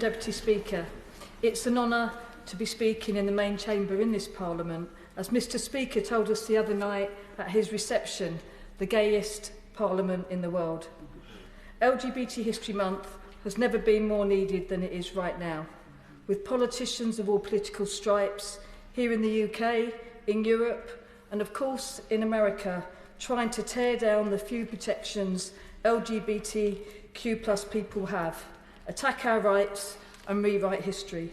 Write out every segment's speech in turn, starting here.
Deputy Speaker, it's an honour to be speaking in the main chamber in this Parliament, as Mr Speaker told us the other night at his reception, the gayest Parliament in the world. LGBT History Month has never been more needed than it is right now, with politicians of all political stripes here in the UK, in Europe, and of course in America, trying to tear down the few protections LGBTQ+ people have, attack our rights and rewrite history.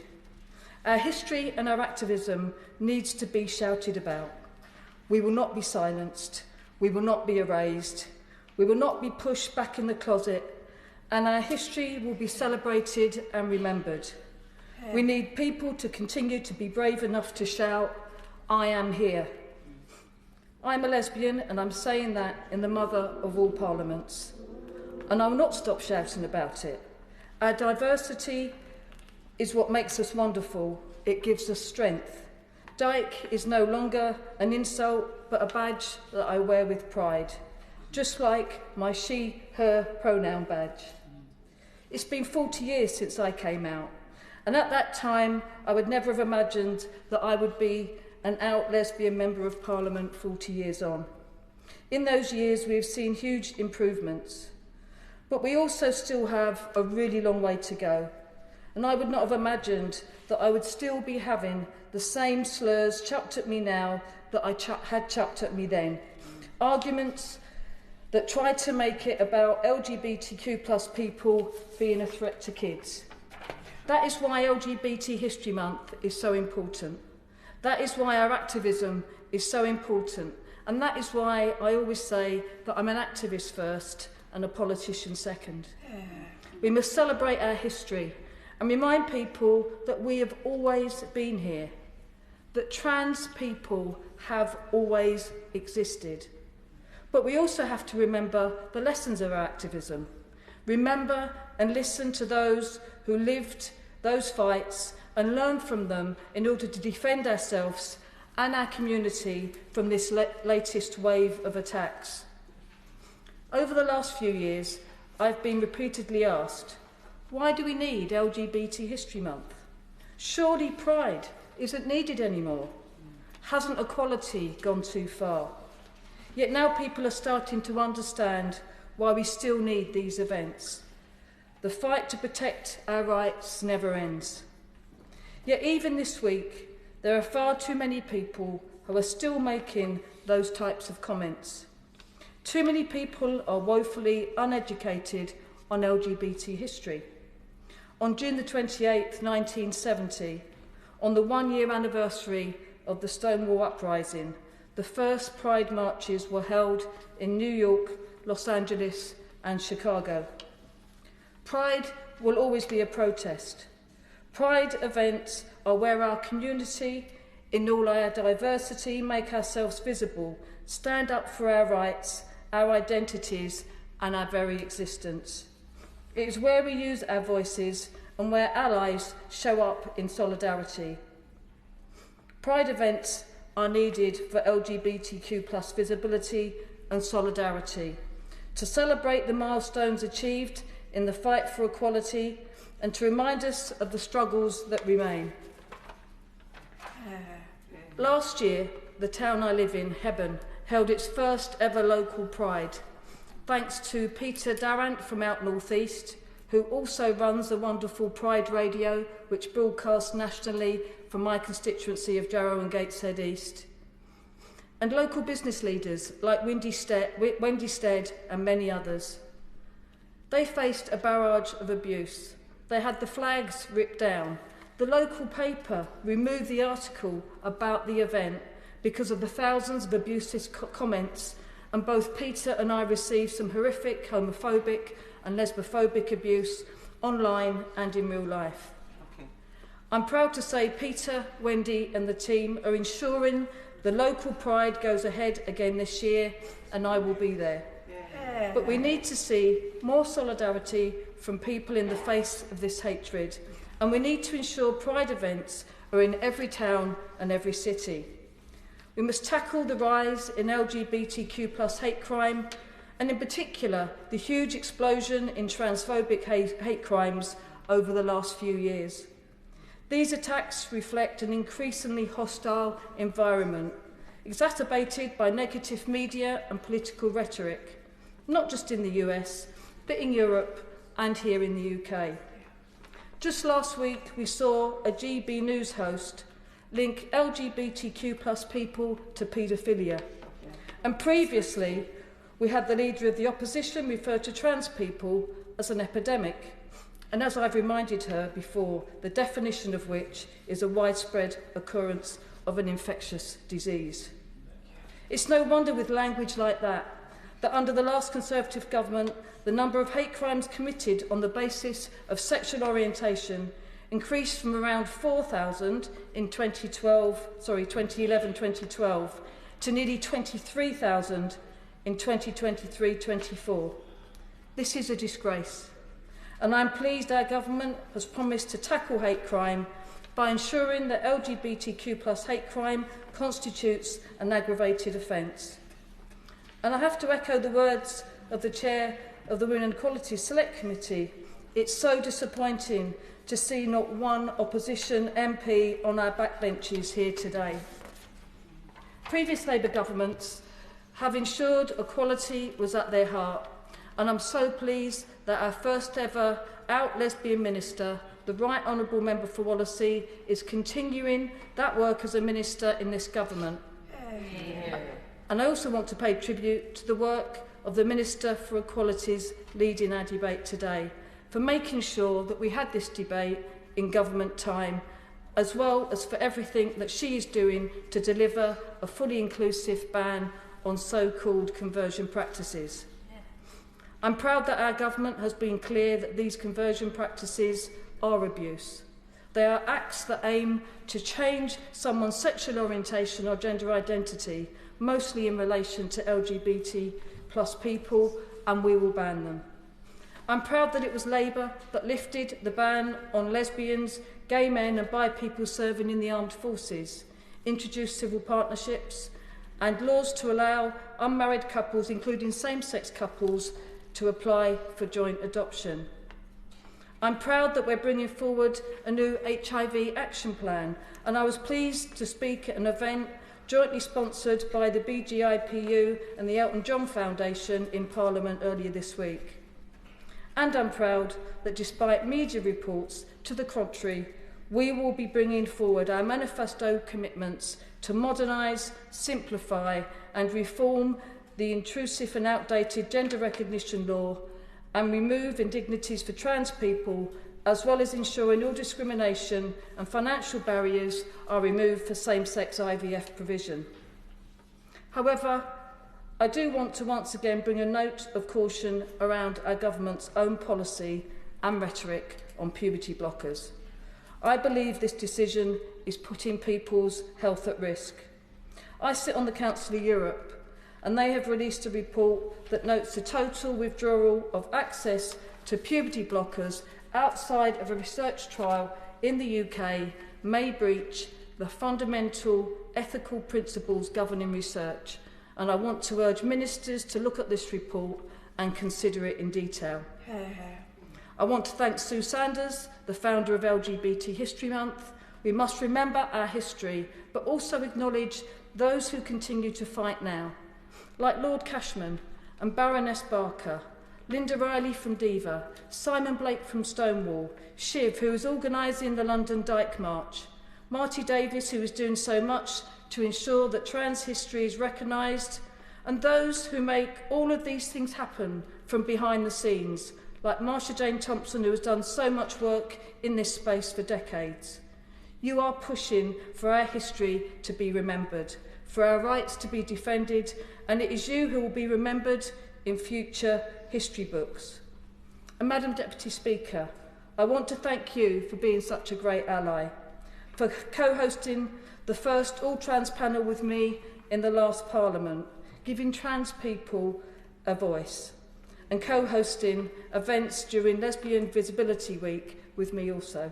Our history and our activism needs to be shouted about. We will not be silenced, we will not be erased, we will not be pushed back in the closet, and our history will be celebrated and remembered. We need people to continue to be brave enough to shout, "I am here." I'm a lesbian, and I'm saying that in the mother of all parliaments. And I will not stop shouting about it. Our diversity is what makes us wonderful. It gives us strength. Dyke is no longer an insult, but a badge that I wear with pride, just like my she, her pronoun badge. It's been 40 years since I came out, and at that time, I would never have imagined that I would be an out lesbian member of Parliament 40 years on. In those years, we have seen huge improvements, but we also still have a really long way to go. And I would not have imagined that I would still be having the same slurs chucked at me now that I had chucked at me then. Arguments that tried to make it about LGBTQ+ people being a threat to kids. That is why LGBT History Month is so important. That is why our activism is so important. And that is why I always say that I'm an activist first and a politician second. We must celebrate our history and remind people that we have always been here, that trans people have always existed. But we also have to remember the lessons of our activism. Remember and listen to those who lived those fights and learn from them in order to defend ourselves and our community from this latest wave of attacks. Over the last few years, I've been repeatedly asked, why do we need LGBT History Month? Surely pride isn't needed anymore. Hasn't equality gone too far? Yet now people are starting to understand why we still need these events. The fight to protect our rights never ends. Yet even this week, there are far too many people who are still making those types of comments. Too many people are woefully uneducated on LGBT history. On June the 28th, 1970, on the one-year anniversary of the Stonewall Uprising, the first Pride marches were held in New York, Los Angeles, and Chicago. Pride will always be a protest. Pride events are where our community, in all our diversity, make ourselves visible, stand up for our rights, our identities, and our very existence. It is where we use our voices and where allies show up in solidarity. Pride events are needed for LGBTQ+ visibility and solidarity, to celebrate the milestones achieved in the fight for equality and to remind us of the struggles that remain. Last year, the town I live in, Hebburn, held its first ever local Pride, thanks to Peter Darrant from out North East, who also runs the wonderful Pride Radio, which broadcasts nationally from my constituency of Jarrow and Gateshead East, and local business leaders like Wendy Stead and many others. They faced a barrage of abuse. They had the flags ripped down. The local paper removed the article about the event because of the thousands of abusive comments, and both Peter and I received some horrific homophobic and lesbophobic abuse online and in real life. Okay. I'm proud to say Peter, Wendy and the team are ensuring the local Pride goes ahead again this year, and I will be there. Yeah. But we need to see more solidarity from people in the face of this hatred, and we need to ensure Pride events are in every town and every city. We must tackle the rise in LGBTQ+ hate crime, and in particular, the huge explosion in transphobic hate crimes over the last few years. These attacks reflect an increasingly hostile environment, exacerbated by negative media and political rhetoric, not just in the US, but in Europe and here in the UK. Just last week, we saw a GB News host link LGBTQ+ people to paedophilia. And previously, we had the leader of the opposition refer to trans people as an epidemic. And as I've reminded her before, the definition of which is a widespread occurrence of an infectious disease. It's no wonder with language like that under the last Conservative government, the number of hate crimes committed on the basis of sexual orientation increased from around 4,000 in 2011-2012 to nearly 23,000 in 2023-24. This is a disgrace, and I'm pleased our government has promised to tackle hate crime by ensuring that LGBTQ+ hate crime constitutes an aggravated offence. And I have to echo the words of the chair of the Women and Equality Select Committee. It's so disappointing to see not one opposition MP on our backbenches here today. Previous Labour governments have ensured equality was at their heart, and I'm so pleased that our first ever out lesbian minister, the Right Honourable Member for Wallasey, is continuing that work as a minister in this government. And I also want to pay tribute to the work of the Minister for Equalities leading our debate today, for making sure that we had this debate in government time, as well as for everything that she is doing to deliver a fully inclusive ban on so-called conversion practices. I'm proud that our government has been clear that these conversion practices are abuse. They are acts that aim to change someone's sexual orientation or gender identity, mostly in relation to LGBT+ people, and we will ban them. I'm proud that it was Labour that lifted the ban on lesbians, gay men and bi people serving in the armed forces, introduced civil partnerships and laws to allow unmarried couples, including same-sex couples, to apply for joint adoption. I'm proud that we're bringing forward a new HIV action plan, and I was pleased to speak at an event jointly sponsored by the BGIPU and the Elton John Foundation in Parliament earlier this week. And I'm proud that despite media reports to the contrary, we will be bringing forward our manifesto commitments to modernise, simplify and reform the intrusive and outdated gender recognition law and remove indignities for trans people, as well as ensuring all discrimination and financial barriers are removed for same-sex IVF provision. However, I do want to once again bring a note of caution around our government's own policy and rhetoric on puberty blockers. I believe this decision is putting people's health at risk. I sit on the Council of Europe, and they have released a report that notes the total withdrawal of access to puberty blockers outside of a research trial in the UK may breach the fundamental ethical principles governing research, and I want to urge ministers to look at this report and consider it in detail. I want to thank Sue Sanders, the founder of LGBT History Month. We must remember our history, but also acknowledge those who continue to fight now, like Lord Cashman and Baroness Barker, Linda Riley from Diva, Simon Blake from Stonewall, Shiv, who is organising the London Dyke March, Marty Davis, who is doing so much to ensure that trans history is recognised, and those who make all of these things happen from behind the scenes, like Marsha Jane Thompson, who has done so much work in this space for decades. You are pushing for our history to be remembered, for our rights to be defended, and it is you who will be remembered in future history books. And Madam Deputy Speaker, I want to thank you for being such a great ally, for co-hosting the first all-trans panel with me in the last Parliament, giving trans people a voice, and co-hosting events during Lesbian Visibility Week with me also.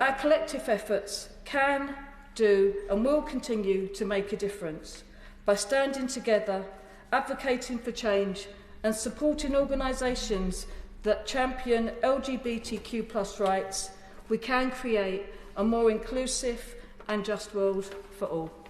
Our collective efforts can, do and will continue to make a difference by standing together, advocating for change and supporting organisations that champion LGBTQ+ rights, we can create a more inclusive and just world for all.